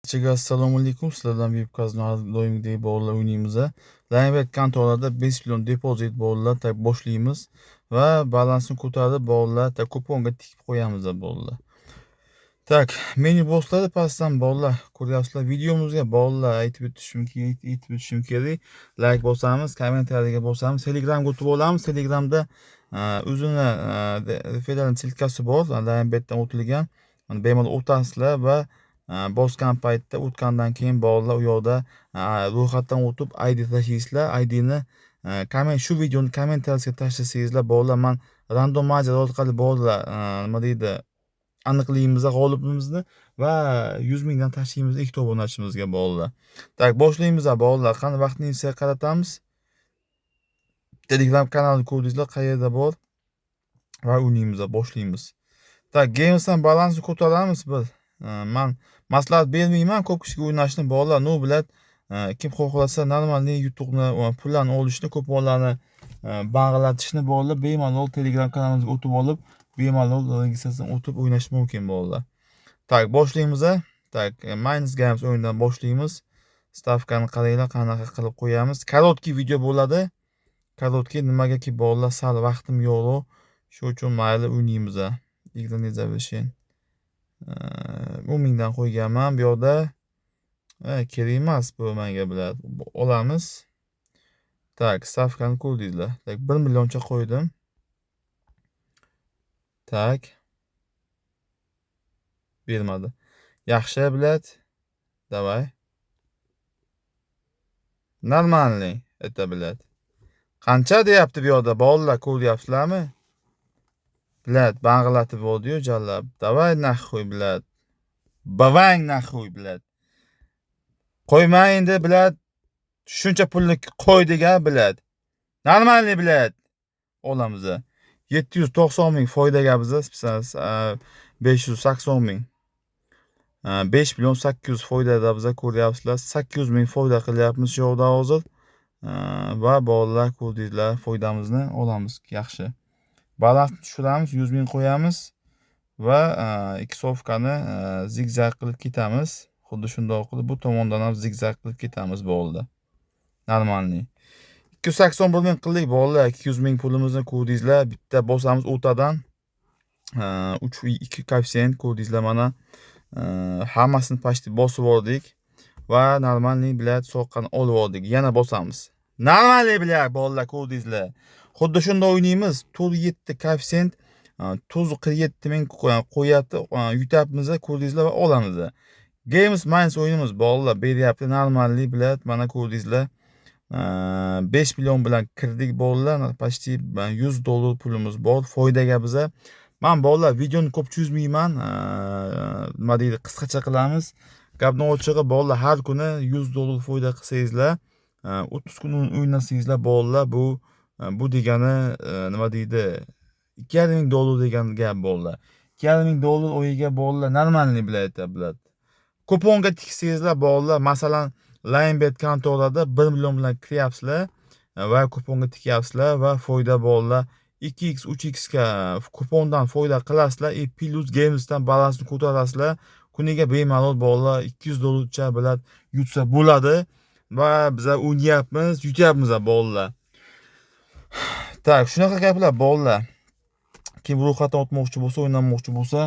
Barchaga assalomu alaykum. Sizlardan Vipkazning doimgidek bolalar o'ynaymiz. Lainbet kontolarda 5 million depozit bolalar tak boshlaymiz va balansni ko'tarib bolalar tak kuponga tikib qo'yamiz bolalar. Tak, meni bosslarda pastdan bolalar ko'ryapsizlar. Videomizga bolalar aytib o'tishim kerak. Like bosamiz, kommentariyaga bosamiz, Telegramga o'tib olamiz. Telegramda o'zini referral silkasi bor, Lainbetdan o'tilgan. Bemalol o'tasizlar va bosgan paytda o'tgandan keyin bolalar u yoqda ro'yxatdan o'tib ID tashlaysizlar. IDni shu videoni kommentariyasiga tashlasangizlar bolalar, men randomizer orqali bolalar nima deydi aniqlaymiz g'olibimizni va 100 mingdan tashlaymiz ilk obunachimizga bolalar. Tak, boshlaymiz bolalar. Qani vaqtni esa qaratamiz. Telegram kanali ko'rdingizlar, qayerda bor va o'ynaymiz, boshlaymiz. Tak, Games'dan balansni ko'taramiz biz. Men maslahat bermayman ko'p kishiga o'ynashni bolalar. No biladi, kim xohlasa normalniy yutuqni, pullarni olishni, kuponlarni bang'latishni bolalar bemalol Telegram kanalimizga o'tib olib, bemalol registratsiyadan o'tib o'ynash mumkin bolalar. Tak, boshlaymiz. Tak, Minus Games o'yinidan boshlaymiz. Stavkani qaranglar, qanaqa qilib qo'yamiz. Korotkий video bo'ladi. Korotkий nimagaki bolalar, sal vaqtim yo'q. Shu uchun mayli o'ynaymiz. Игра zavrshен. 10 mingdan qo'yganman bu yoqda. Kerak emas bu menga, biladi. Olamiz. Tak, stavkani ko'rdingizlar. Tak, 1 millioncha qo'ydim. Tak. Bermadi. Yaxshi, biladi. Davay. Normalniy, это, biladi. Qancha deyapti bu yoqda bolalar, ko'ryapsizlarmi? Bilad, bang'latib oldi-yu jallab. Davay naxuy, bilad. Bavang naxuy, bilad. Qo'ymang endi, bilad. Shuncha pulni qo'ydik-a, bilad. Normalniy, bilad. Olamiz. 790 ming foydaga biz, 580 ming. 5 million 800 foydada biz ko'ryapsizlar. 800 ming foyda qilyapmiz shu yoqda hozir. Va bolalar, ko'rdingizlar, foydamizni olamiz. Yaxshi. Balansni tushiramiz, 100 ming qo'yamiz va ikki sofkani zigzag qilib ketamiz. Xuddi shunday qilib bu tomondan ham zigzag qilib ketamiz bolalar. Normalniy. 281 ming qildik bolalar. 200 ming pulimizni ko'rdingizlar. Bitta bosamiz o'tadan. 2 koeffitsient ko'rdingizlar mana. Hammasini pashti bosib oldik va normalniy bilat soqqani olib oldik. Yana bosamiz. Normalniy bilat bolalar, ko'rdingizlar. Xuddi shunda o'ynaymiz. 47 koeffitsient 47 ming qo'yapti, yutyapmiz, ko'rdingizlar va olamiz. Games Minds o'yinimiz bolalar beryapti. Normalniy bilat, mana ko'rdingizlar. 5 million bilan kirdik bolalar. Pashti 100 dollar pulimiz bor. Foydaga biza. Men bolalar videoni ko'p cho'zmayman. Nima deydi, qisqacha qilamiz. Gapni ochig'i bolalar, har kuni 100 dollar foyda qilsangizlar, 30 kun o'ynasangizlar bolalar, bu degani nima deydi, 2,5 ming dollar degan gap bolalar. 2,5 ming dollar o'yiga bolalar normalniy biladi. Kuponga tiksangizlar bolalar, masalan, Lainbet kontolarda 1 million bilan kiryapsizlar va kuponga tikyapsizlar va foyda bolalar 2x 3x ga kupondan foyda qilasizlar. Plus Games'dan balansni ko'tarasizlar. Kuniga bemalol bolalar 200 dollarcha bilad yutsa bo'ladi va biz o'ynayapmiz, yutyapmiz bolalar. Tak, shunaqa gaplar bolalar. Kim ro'yxatdan o'tmoqchi bo'lsa, o'ynamoqchi bo'lsa,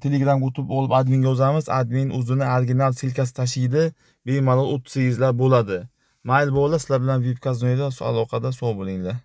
Telegramga o'tib olib adminga yozamiz. Admin o'zini original silkasi tashiydi. Bemalol o'tsangizlar bo'ladi. Mayli bolalar, sizlar bilan Vipkaznoyda aloqada sog' bo'linglar.